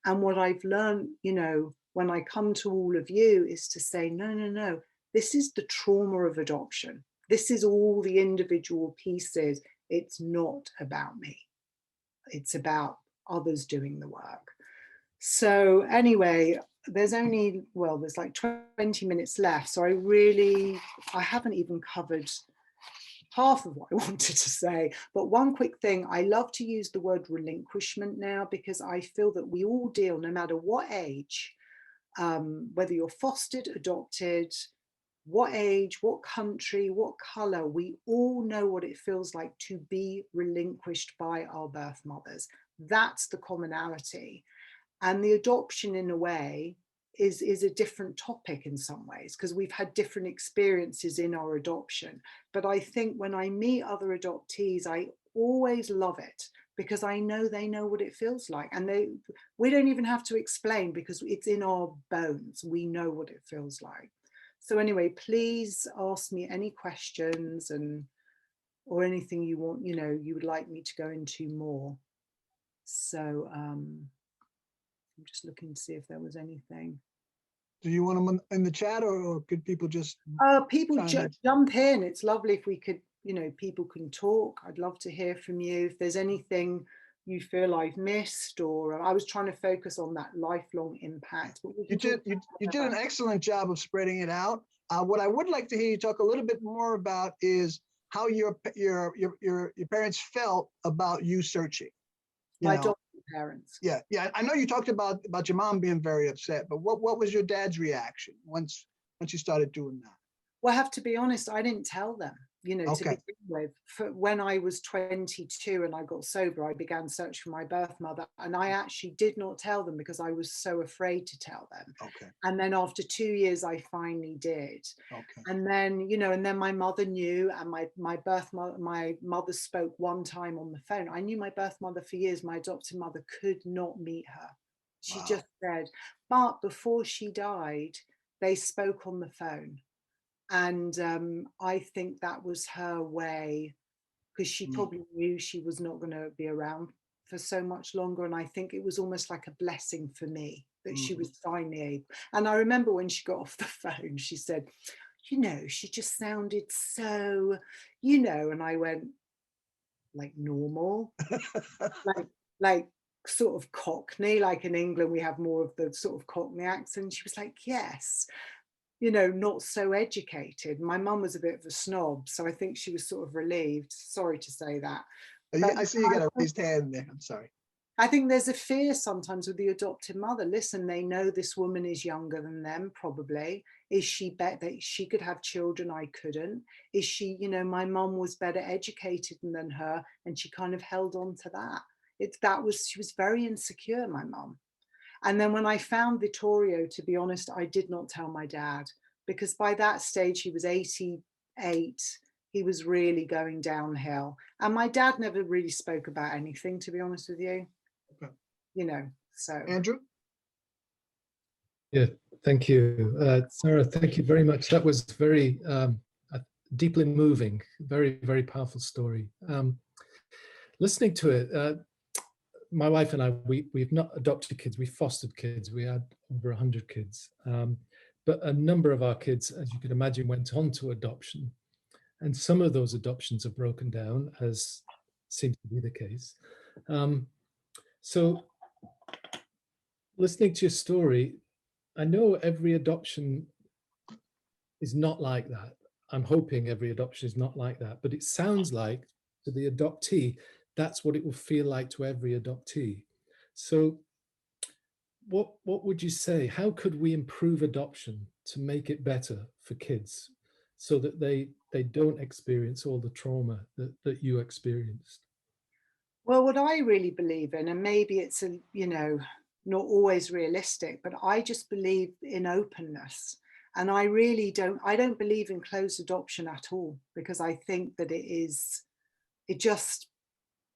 And what I've learned, you know, when I come to all of you is to say, no. This is the trauma of adoption. This is all the individual pieces. It's not about me. It's about others doing the work. So anyway, there's like 20 minutes left. So I haven't even covered half of what I wanted to say. But one quick thing, I love to use the word relinquishment now, because I feel that we all deal, no matter what age, whether you're fostered, adopted, what age, what country, what color, we all know what it feels like to be relinquished by our birth mothers. That's the commonality. And the adoption, in a way, is a different topic in some ways, because we've had different experiences in our adoption. But I think when I meet other adoptees, I always love it, because I know they know what it feels like. And we don't even have to explain, because it's in our bones. We know what it feels like. So anyway, please ask me any questions or anything you want, you know, you would like me to go into more. So I'm just looking to see if there was anything. Do you want them in the chat, or could people just People jump in? It's lovely if we could, you know, people can talk. I'd love to hear from you. If there's anything you feel I've missed, or I was trying to focus on that lifelong impact. But we You can did, you did an excellent job of spreading it out. What I would like to hear you talk a little bit more about is how your parents felt about you searching. You my know, adopted parents. yeah, I know you talked about your mom being very upset, but what was your dad's reaction once you started doing that? Well, I have to be honest, I didn't tell them, you know, to Okay. begin with. When I was 22 and I got sober, I began searching for my birth mother. And I actually did not tell them because I was so afraid to tell them. Okay. And then after 2 years, I finally did. Okay. And then, you know, and then my mother knew, and my mother spoke one time on the phone. I knew my birth mother for years. My adopted mother could not meet her. She Wow. just said, but before she died, they spoke on the phone. And I think that was her way, because she probably knew she was not going to be around for so much longer. And I think it was almost like a blessing for me that she was finally able. And I remember when she got off the phone, she said, you know, she just sounded so, you know, and I went, like normal, like sort of Cockney, like in England, we have more of the sort of Cockney accent. She was like, yes, you know, not so educated. My mum was a bit of a snob, so I think she was sort of relieved. Sorry to say that. But I see you got a raised hand there. I'm sorry. I think there's a fear sometimes with the adopted mother. Listen, they know this woman is younger than them, probably. Is she bet that she could have children? I couldn't. Is she, you know, my mum was better educated than her, and she kind of held on to that. She was very insecure, my mum. And then when I found Vittorio, to be honest, I did not tell my dad, because by that stage he was 88. He was really going downhill. And my dad never really spoke about anything, to be honest with you. Okay. You know, so. Andrew? Yeah, thank you. Sarah, thank you very much. That was very deeply moving, very, very powerful story. Listening to it, my wife and I, we've not adopted kids, we fostered kids. We had over 100 kids. But a number of our kids, as you can imagine, went on to adoption. And some of those adoptions have broken down, as seems to be the case. So listening to your story, I know every adoption is not like that. I'm hoping every adoption is not like that, but it sounds like to the adoptee, that's what it will feel like to every adoptee. So what would you say? How could we improve adoption to make it better for kids so that they don't experience all the trauma that you experienced? Well, what I really believe in, and maybe it's you know, not always realistic, but I just believe in openness. And I don't believe in closed adoption at all, because I think that it just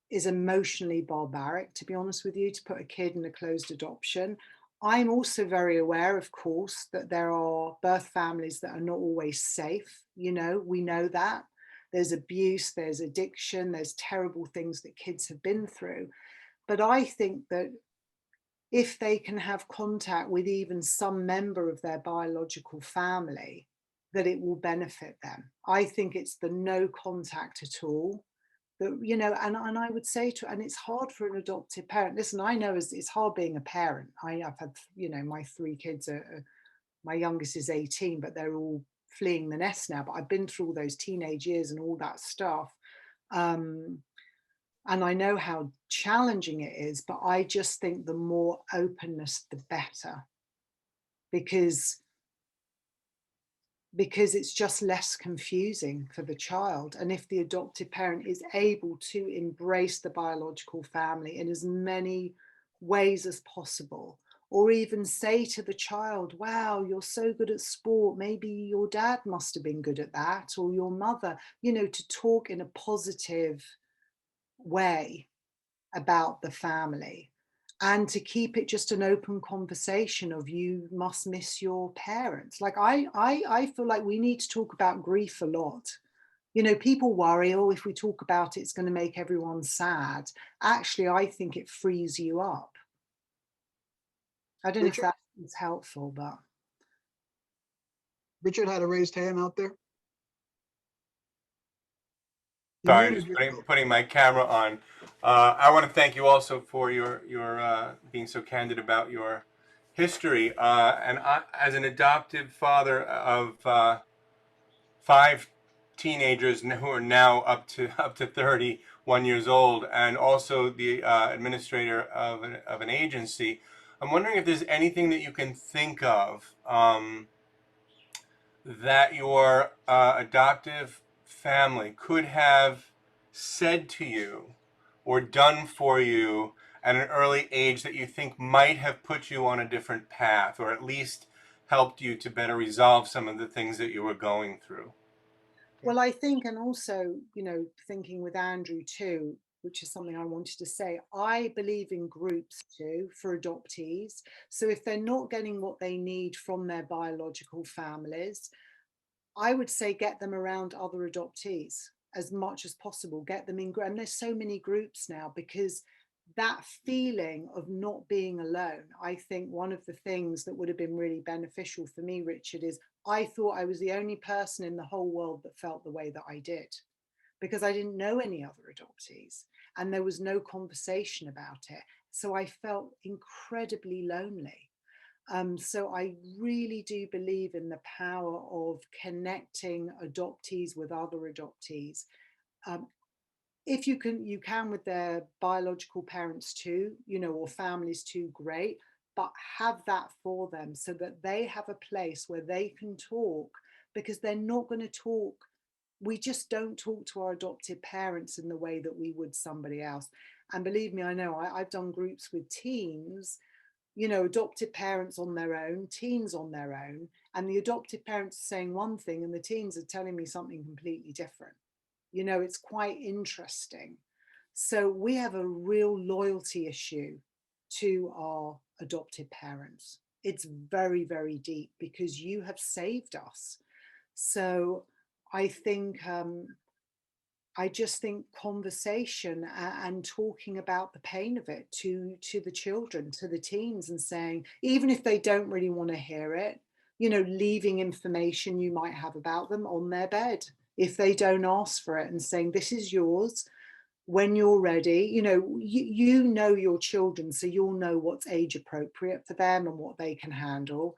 is emotionally barbaric, to be honest with you, to put a kid in a closed adoption. I'm also very aware, of course, that there are birth families that are not always safe. You know, we know that. There's abuse, there's addiction, there's terrible things that kids have been through. But I think that if they can have contact with even some member of their biological family, that it will benefit them. I think it's the no contact at all. That, you know, and I would say to, and it's hard for an adoptive parent. Listen, I know it's hard being a parent. I've had, you know, my 3 kids my youngest is 18, but they're all fleeing the nest now. But I've been through all those teenage years and all that stuff. And I know how challenging it is, but I just think the more openness, the better. Because it's just less confusing for the child. And if the adoptive parent is able to embrace the biological family in as many ways as possible, or even say to the child, wow, you're so good at sport, maybe your dad must have been good at that, or your mother, you know, to talk in a positive way about the family, and to keep it just an open conversation of, you must miss your parents. Like I feel like we need to talk about grief a lot. You know, people worry, oh, if we talk about it, it's going to make everyone sad. Actually, I think it frees you up. I don't know if that is helpful, but. Richard had a raised hand out there. You're Sorry, muted, just Richard. putting my camera on. I want to thank you also for your being so candid about your history. And I, as an adoptive father of 5 teenagers who are now up to 31 years old, and also the administrator of an agency, I'm wondering if there's anything that you can think of that your adoptive family could have said to you or done for you at an early age that you think might have put you on a different path, or at least helped you to better resolve some of the things that you were going through? Well, I think, and also, you know, thinking with Andrew too, which is something I wanted to say, I believe in groups too for adoptees. So if they're not getting what they need from their biological families, I would say get them around other adoptees as much as possible. Get them in, and there's so many groups now, because that feeling of not being alone, I think one of the things that would have been really beneficial for me, Richard, is I thought I was the only person in the whole world that felt the way that I did, because I didn't know any other adoptees and there was no conversation about it. So I felt incredibly lonely. So I really do believe in the power of connecting adoptees with other adoptees. If you can with their biological parents too, you know, or families too, great, but have that for them so that they have a place where they can talk, because they're not going to talk. We just don't talk to our adopted parents in the way that we would somebody else. And believe me, I know I've done groups with teens, you know, adopted parents on their own, teens on their own, and the adopted parents are saying one thing and the teens are telling me something completely different. You know, it's quite interesting. So we have a real loyalty issue to our adopted parents. It's very, very deep because you have saved us. So I think I just think conversation and talking about the pain of it to the children, to the teens, and saying, even if they don't really want to hear it, you know, leaving information you might have about them on their bed if they don't ask for it, and saying, this is yours. When you're ready, you know, you know your children, so you'll know what's age appropriate for them and what they can handle.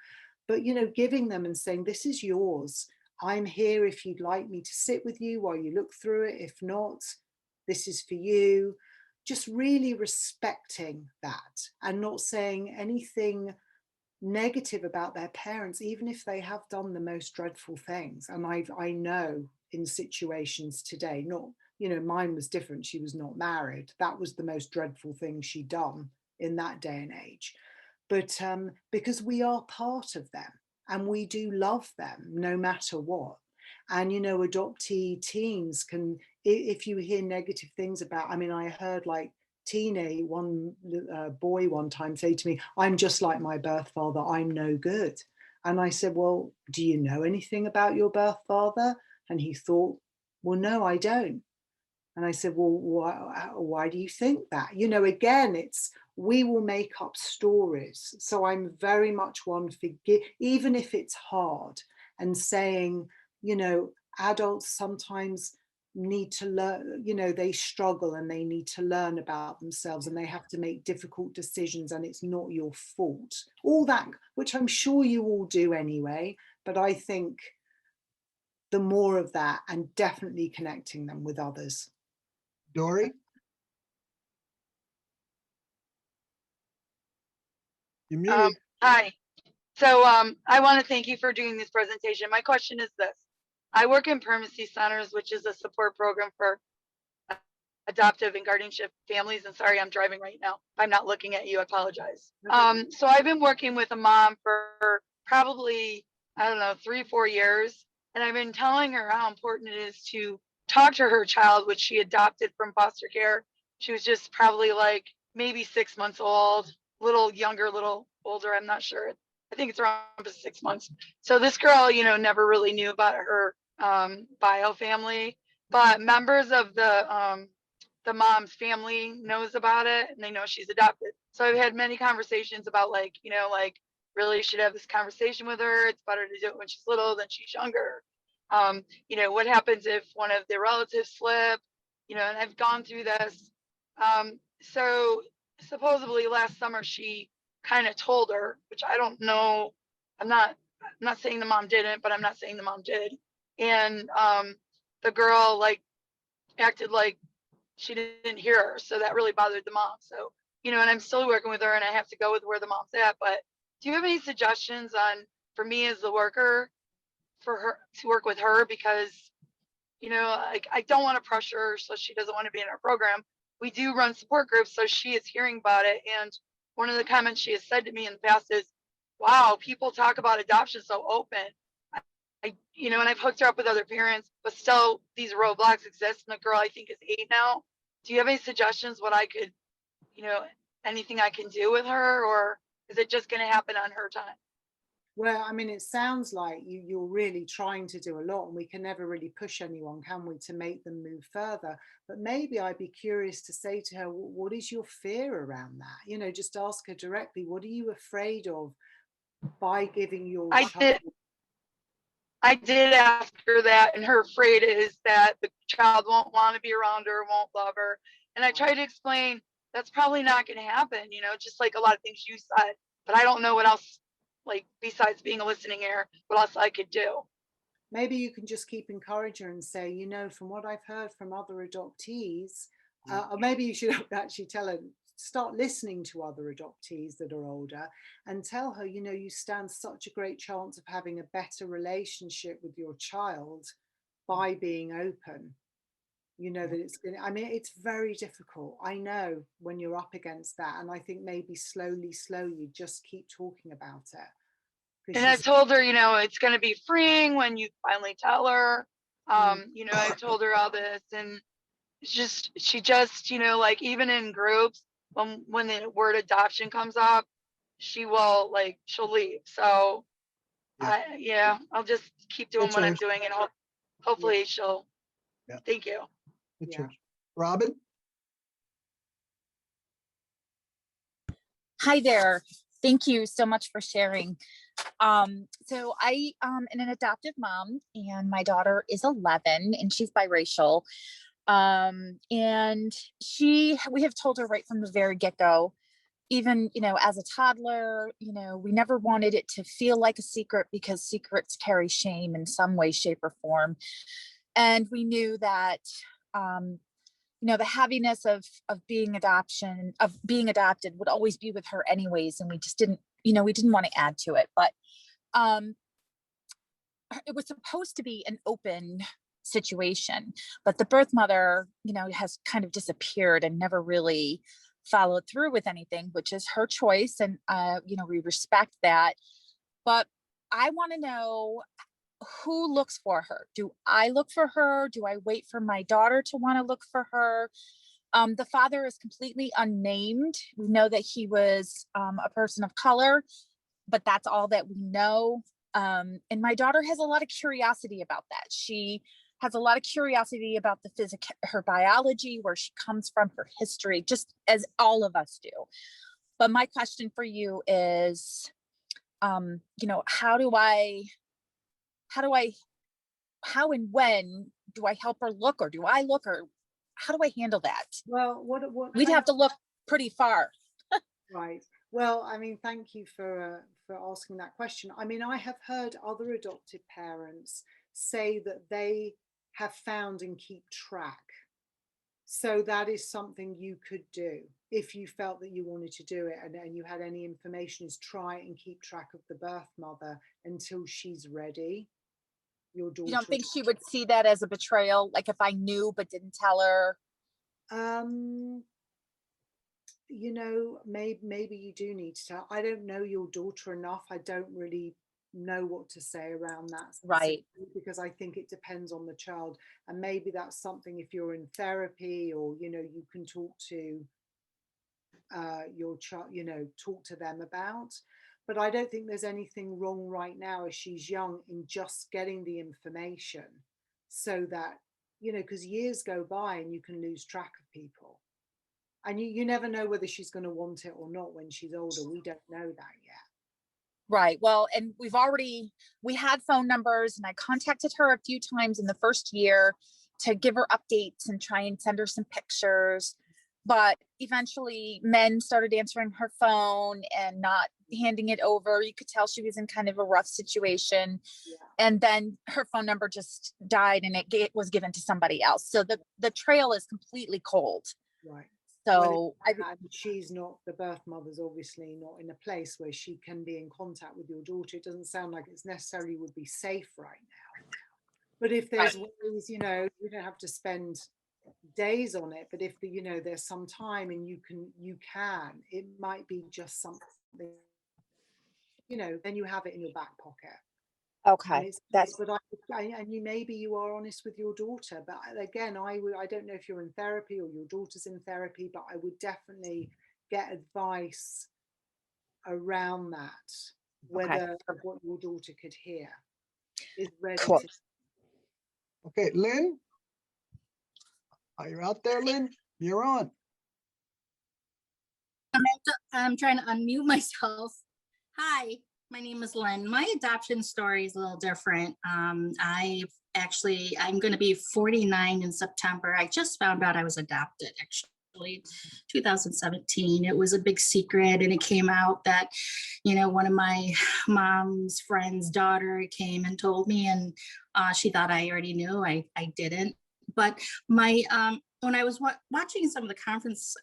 But, you know, giving them and saying, this is yours. I'm here if you'd like me to sit with you while you look through it. If not, this is for you. Just really respecting that and not saying anything negative about their parents, even if they have done the most dreadful things. And I know in situations today, not, you know, mine was different. She was not married. That was the most dreadful thing she'd done in that day and age. But because we are part of them and we do love them no matter what. And, you know, adoptee teens can, if you hear negative things about, I mean, I heard like one boy one time say to me, I'm just like my birth father, I'm no good. And I said, well, do you know anything about your birth father? And he thought, well, no, I don't. And I said, well, why do you think that? You know, again, it's, we will make up stories. So I'm very much one for, even if it's hard, and saying, you know, adults sometimes need to learn, you know, they struggle and they need to learn about themselves and they have to make difficult decisions and it's not your fault. All that, which I'm sure you all do anyway, but I think the more of that, and definitely connecting them with others. Dory? You're muted. Hi. So I want to thank you for doing this presentation. My question is this. I work in permanency centers, which is a support program for adoptive and guardianship families. And sorry, I'm driving right now. If I'm not looking at you, I apologize. So I've been working with a mom for probably, I don't know, 3-4 years. And I've been telling her how important it is to talk to her child, which she adopted from foster care. She was just probably like maybe 6 months old, little younger, little older, I'm not sure. I think it's around 6 months. So this girl, you know, never really knew about her bio family, but members of the mom's family knows about it and they know she's adopted. So I've had many conversations about like, you know, like really should have this conversation with her. It's better to do it when she's little than she's younger. You know, what happens if one of the relatives slip? you know, and I've gone through this. So supposedly last summer she kind of told her, which I don't know. I'm not saying the mom didn't, but I'm not saying the mom did. And the girl like acted like she didn't hear her, so that really bothered the mom. So, you know, and I'm still working with her, and I have to go with where the mom's at. But do you have any suggestions on, for me as the worker, for her to work with her? Because, you know, I don't want to pressure her so she doesn't want to be in our program. We do run support groups, so she is hearing about it. And one of the comments she has said to me in the past is, wow, people talk about adoption so open. You know, and I've hooked her up with other parents, but still these roadblocks exist. And the girl I think is 8 now. Do you have any suggestions what I could, you know, anything I can do with her, or is it just going to happen on her time? Well, I mean, it sounds like you're really trying to do a lot, and we can never really push anyone, can we, to make them move further? But maybe I'd be curious to say to her, what is your fear around that? You know, just ask her directly, what are you afraid of by giving your child? I did ask her that, and her afraid is that the child won't want to be around her, won't love her. And I tried to explain that's probably not going to happen, you know, just like a lot of things you said. But I don't know what else, like besides being a listening ear, what else I could do. Maybe you can just keep encouraging her and say, you know, from what I've heard from other adoptees, or maybe you should actually tell her, start listening to other adoptees that are older and tell her, you know, you stand such a great chance of having a better relationship with your child by being open. You know, that it's going to, I mean, it's very difficult. I know when you're up against that. And I think maybe slowly, you just keep talking about it. And I told her, you know, it's going to be freeing when you finally tell her. You know, I told her all this, and it's just, she just, you know, like even in groups, when the word adoption comes up, she will like, she'll leave. So yeah, I'll just keep doing what I'm doing, and hopefully she'll, thank you. Robin? Hi there. Thank you so much for sharing. So I am an adoptive mom, and my daughter is 11 and she's biracial. And we have told her right from the very get-go, even, you know, as a toddler, you know, we never wanted it to feel like a secret, because secrets carry shame in some way, shape, or form. And we knew that, you know, the heaviness of being adopted would always be with her anyways. And we just didn't, you know, we didn't want to add to it, but it was supposed to be an open situation, but the birth mother, you know, has kind of disappeared and never really followed through with anything, which is her choice. And, you know, we respect that, but I want to know, who looks for her? Do I look for her? Do I wait for my daughter to want to look for her? The father is completely unnamed. We know that he was a person of color, but that's all that we know. And my daughter has a lot of curiosity about that. She has a lot of curiosity about the her biology, where she comes from, her history, just as all of us do. But my question for you is, you know, how and when do I help her look, or do I look, or how do I handle that? Well, we'd have to look pretty far. Right. Well, I mean, thank you for asking that question. I mean, I have heard other adopted parents say that they have found and keep track. So that is something you could do if you felt that you wanted to do it, and you had any information, is try and keep track of the birth mother until she's ready. Your daughter. You don't think she would see that as a betrayal? Like if I knew but didn't tell her? You know, maybe you do need to tell. I don't know your daughter enough. I don't really know what to say around that. Right. Because I think it depends on the child. And maybe that's something, if you're in therapy, or, you know, you can talk to your child, you know, talk to them about. But I don't think there's anything wrong right now, as she's young, in just getting the information, so that, you know, because years go by and you can lose track of people. And you never know whether she's going to want it or not when she's older. We don't know that yet. Right. Well, and we had phone numbers, and I contacted her a few times in the first year, to give her updates and try and send her some pictures. But eventually men started answering her phone and not handing it over. You could tell she was in kind of a rough situation. Yeah. And then her phone number just died and it was given to somebody else. So the trail is completely cold. Right. So she's not, the birth mother's obviously not in a place where she can be in contact with your daughter. It doesn't sound like it's necessarily would be safe right now. But if there's ways, you know, you don't have to spend days on it, but if the, you know, there's some time and you can, it might be just something, you know, then you have it in your back pocket. okay, that's but and maybe you are honest with your daughter, but again, I don't know if you're in therapy or your daughter's in therapy, but I would definitely get advice around that, whether what your daughter could hear is ready cool. to. Okay, Lynn, are you out there, Lynn? You're on. I'm trying to unmute myself. Hi, my name is Lynn. My adoption story is a little different. I'm going to be 49 in September. I just found out I was adopted, actually, 2017. It was a big secret, and it came out that, you know, one of my mom's friend's daughter came and told me, and she thought I already knew. I didn't. But my when I was watching some of the conference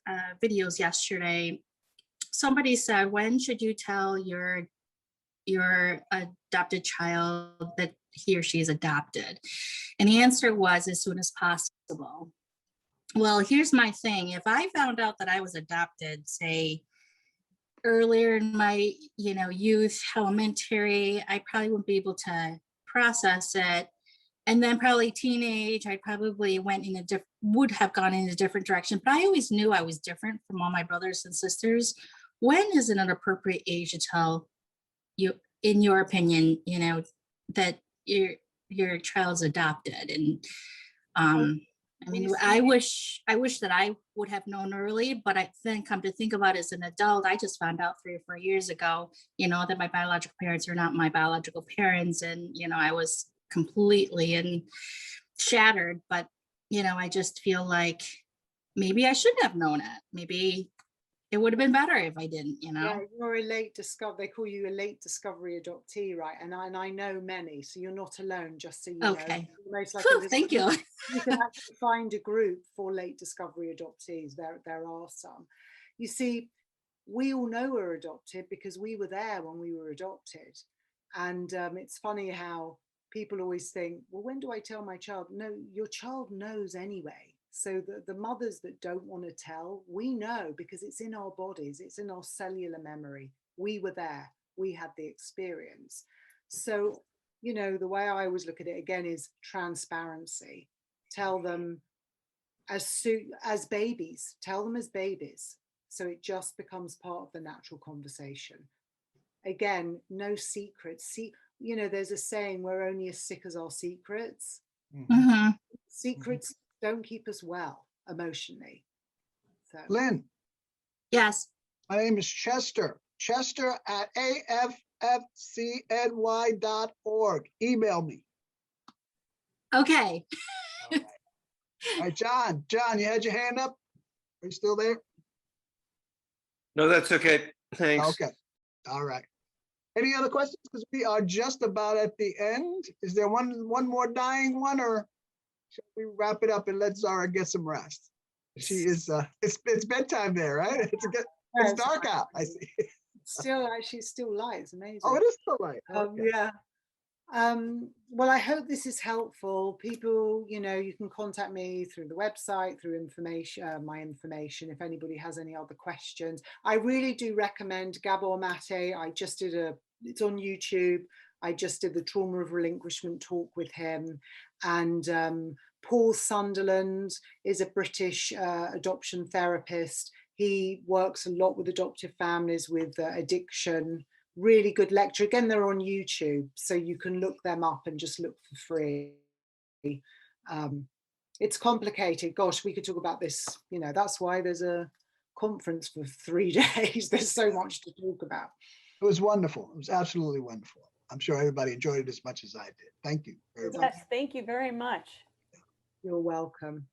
videos yesterday, somebody said, when should you tell your adopted child that he or she is adopted? And the answer was as soon as possible. Well, here's my thing. If I found out that I was adopted, say, earlier in my, you know, youth, elementary, I probably wouldn't be able to process it. And then probably teenage, I probably would have gone in a different direction. But I always knew I was different from all my brothers and sisters. When is it an appropriate age to tell you, in your opinion, you know, that your child's adopted? And I mean, I wish that I would have known early, but I then come to think about it, as an adult, I just found out 3 or 4 years ago, you know, that my biological parents are not my biological parents. And, you know, I was completely shattered, but, you know, I just feel like maybe I shouldn't have known it. Maybe it would have been better if I didn't, you know. Yeah, you're a late discovery. They call you a late discovery adoptee, right? And I know many, so you're not alone. Just so you know. Most likely, thank you. You can actually find a group for late discovery adoptees. There are some. You see, we all know we're adopted because we were there when we were adopted, and it's funny how people always think, well, when do I tell my child? No, your child knows anyway. So the mothers that don't want to tell, we know because it's in our bodies, it's in our cellular memory. We were there, we had the experience. So, you know, the way I always look at it again is transparency. Tell them as babies, tell them as babies. So it just becomes part of the natural conversation. Again, no secrets. You know, there's a saying, we're only as sick as our secrets. Mm-hmm. Secrets don't keep us well emotionally. So, Lynn. Yes. My name is Chester. Chester at AFFCNY.NETWORK. Email me. Okay. All right, John. John, you had your hand up? Are you still there? No, that's okay. Thanks. Okay. All right. Any other questions? Because we are just about at the end. Is there one more dying one, or should we wrap it up and let Zara get some rest? She is. It's bedtime there, right? It's dark out. I see. Still, actually, still light. It's amazing. Oh, it is still light. Okay. Yeah. Well, I hope this is helpful. People, you know, you can contact me through the website, through my information, if anybody has any other questions. I really do recommend Gabor Mate. It's on YouTube. I just did the trauma of relinquishment talk with him. And Paul Sunderland is a British adoption therapist. He works a lot with adoptive families with addiction. Really good lecture. Again, they're on YouTube, so you can look them up and just look for free. It's complicated. Gosh, we could talk about this. You know, that's why there's a conference for 3 days. There's so much to talk about. It was wonderful. It was absolutely wonderful. I'm sure everybody enjoyed it as much as I did. Thank you very much. Yes, thank you very much. You're welcome.